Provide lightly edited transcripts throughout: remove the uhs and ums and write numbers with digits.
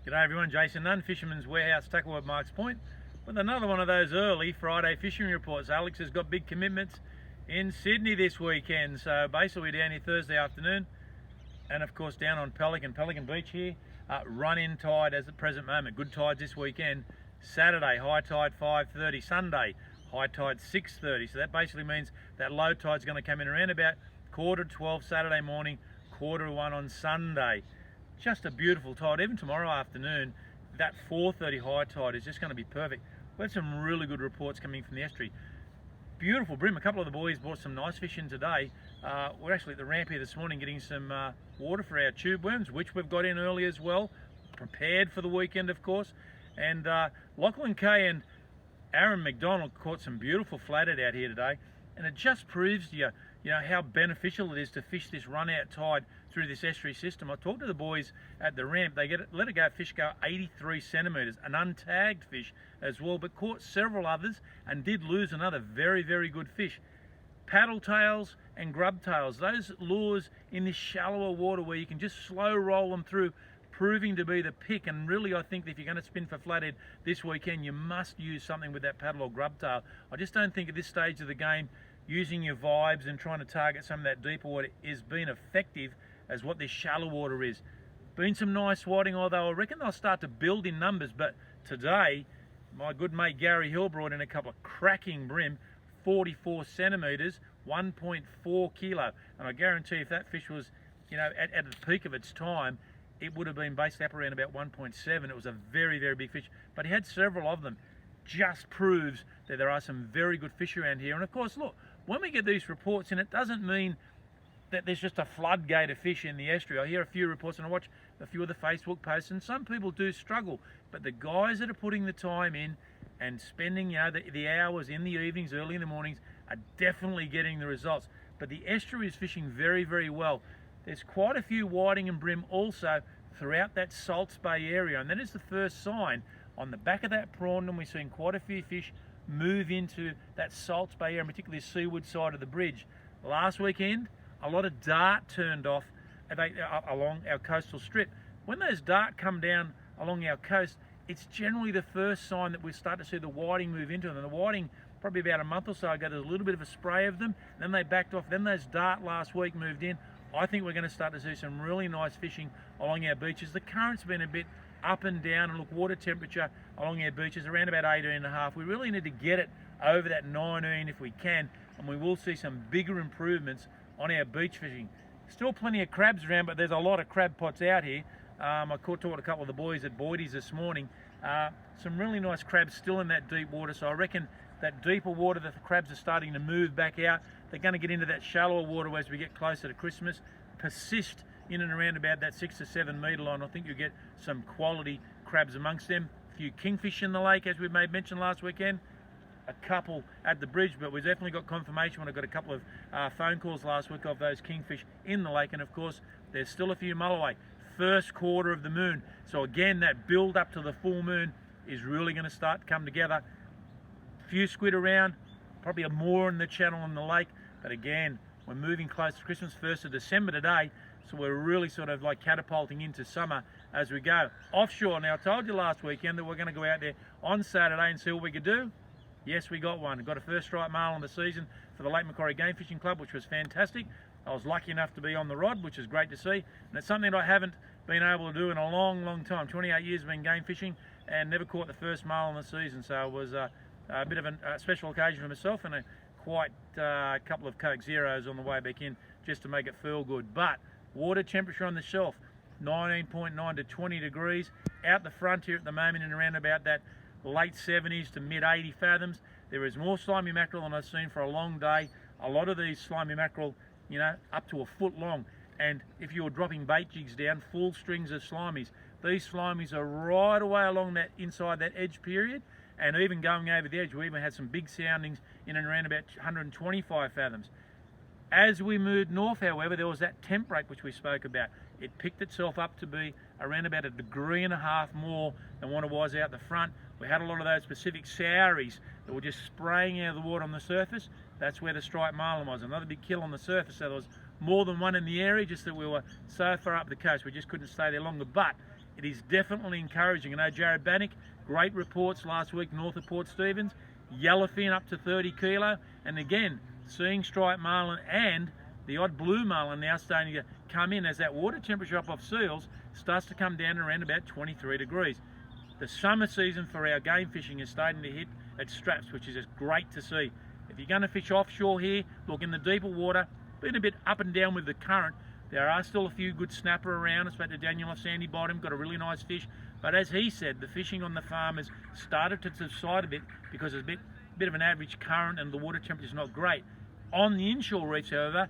G'day everyone, Jason Nunn, Fisherman's Warehouse, Tackle at Marks Point, with another one of those early Friday fishing reports. Alex has got big commitments in Sydney this weekend, so basically we're down here Thursday afternoon, and of course down on Pelican Beach here. Run-in tide as the present moment, good tides this weekend. Saturday, high tide 5:30, Sunday, high tide 6:30, so that basically means that low tide's going to come in around about 11:45 Saturday morning, 1:45 on Sunday. Just a beautiful tide. Even tomorrow afternoon, that 4:30 high tide is just going to be perfect. We've had some really good reports coming from the estuary. Beautiful bream. A couple of the boys brought some nice fish in today. We're actually at the ramp here this morning getting some water for our tube worms, which we've got in early as well. Prepared for the weekend, of course. And Lachlan Kay and Aaron McDonald caught some beautiful flathead out here today. And it just proves to you, how beneficial it is to fish this run-out tide through this estuary system. I talked to the boys at the ramp. They let a fish go 83 centimetres, an untagged fish as well, but caught several others and did lose another very, very good fish. Paddle tails and grub tails, those lures in this shallower water where you can just slow roll them through, proving to be the pick. And really, I think that if you're going to spin for flathead this weekend, you must use something with that paddle or grub tail. I just don't think at this stage of the game using your vibes and trying to target some of that deeper water is being effective as what this shallow water is. Been some nice whiting, although I reckon they'll start to build in numbers. But today, my good mate Gary Hill brought in a couple of cracking bream, 44 centimetres, 1.4 kilo. And I guarantee if that fish was, at the peak of its time, it would have been based up around about 1.7. It was a very, very big fish. But he had several of them. Just proves that there are some very good fish around here. And of course, look, when we get these reports in, it doesn't mean that there's just a floodgate of fish in the estuary. I hear a few reports and I watch a few of the Facebook posts, and some people do struggle. But the guys that are putting the time in and spending the hours in the evenings, early in the mornings, are definitely getting the results. But the estuary is fishing very, very well. There's quite a few whiting and bream also throughout that Salts Bay area, and that is the first sign. On the back of that prawn, we're seeing quite a few fish move into that Salts Bay area, particularly the seaward side of the bridge. Last weekend, a lot of dart turned off along our coastal strip. When those dart come down along our coast, it's generally the first sign that we start to see the whiting move into them. And the whiting, probably about a month or so ago, there's a little bit of a spray of them, then they backed off, then those dart last week moved in. I think we're going to start to see some really nice fishing along our beaches. The current's been a bit up and down, and look, water temperature along our beaches around about 18.5. We really need to get it over that 19 if we can, and we will see some bigger improvements on our beach fishing. Still plenty of crabs around, but there's a lot of crab pots out here. I taught a couple of the boys at Boydie's this morning. Some really nice crabs still in that deep water, so I reckon that deeper water that the crabs are starting to move back out. They're going to get into that shallower water as we get closer to Christmas, persist in and around about that 6 to 7 metre line. I think you'll get some quality crabs amongst them. A few kingfish in the lake, as we made mention last weekend. A couple at the bridge, but we've definitely got confirmation when I got a couple of phone calls last week of those kingfish in the lake. And of course, there's still a few mulloway. First quarter of the moon. So again, that build up to the full moon is really going to start to come together. Few squid around, probably more in the channel and the lake. But again, we're moving close to Christmas, 1st of December today. So we're really sort of like catapulting into summer as we go. Offshore, now I told you last weekend that we're going to go out there on Saturday and see what we could do. Yes, we got one. We got a first striped male on the season for the Lake Macquarie Game Fishing Club, which was fantastic. I was lucky enough to be on the rod, which is great to see. And it's something that I haven't been able to do in a long, long time. 28 years been game fishing and never caught the first male on the season. So it was a bit of a special occasion for myself, and a couple of Coke Zeros on the way back in just to make it feel good. But water temperature on the shelf, 19.9 to 20 degrees. Out the front here at the moment and around about that late 70s to mid 80 fathoms. There is more slimy mackerel than I've seen for a long day. A lot of these slimy mackerel, up to a foot long. And if you're dropping bait jigs down, full strings of slimies. These slimies are right away along that inside that edge period, and even going over the edge. We even had some big soundings in and around about 125 fathoms. As we moved north, however, there was that temp break which we spoke about. It picked itself up to be around about 1.5 degrees more than what it was out the front. We had a lot of those Pacific Souries that were just spraying out of the water on the surface. That's where the striped marlin was. Another big kill on the surface. So there was more than one in the area, just that we were so far up the coast we just couldn't stay there longer. But it is definitely encouraging. I know Jared Bannock, great reports last week north of Port Stephens, yellowfin up to 30 kilo, and again, seeing striped marlin and the odd blue marlin now starting to come in as that water temperature up off seals starts to come down to around about 23 degrees. The summer season for our game fishing is starting to hit at straps, which is just great to see. If you're going to fish offshore here, look in the deeper water, been a bit up and down with the current. There are still a few good snapper around. I spoke to Daniel off Sandy Bottom, got a really nice fish. But as he said, the fishing on the farm has started to subside a bit because there's a bit of an average current and the water temperature is not great. On the inshore reefs, however,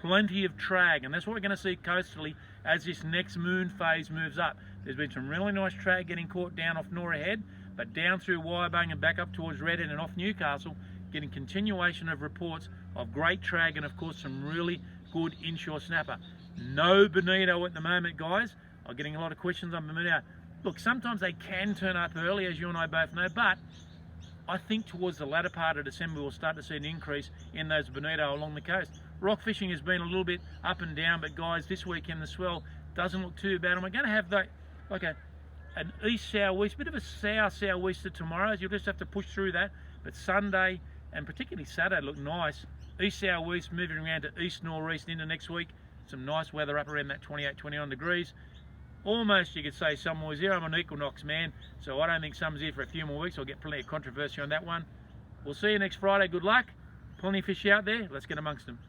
plenty of trag, and that's what we're going to see coastally as this next moon phase moves up. There's been some really nice trag getting caught down off Nora Head, but down through Wyabung and back up towards Redhead and off Newcastle, getting continuation of reports of great trag and of course some really good inshore snapper. No bonito at the moment, guys. I'm getting a lot of questions on bonito. Look, sometimes they can turn up early, as you and I both know, but I think towards the latter part of December we'll start to see an increase in those bonito along the coast. Rock fishing has been a little bit up and down, but guys, this weekend the swell doesn't look too bad, and we're going to have an east-southwest, bit of a south-southwester tomorrow, so you'll just have to push through that. But Sunday and particularly Saturday look nice. East-southwest moving around to east-northeast into next week. Some nice weather up around that 28, 29 degrees. Almost, you could say, summer's here. I'm an equinox man, so I don't think summer's here for a few more weeks. I'll get plenty of controversy on that one. We'll see you next Friday. Good luck. Plenty of fish out there. Let's get amongst them.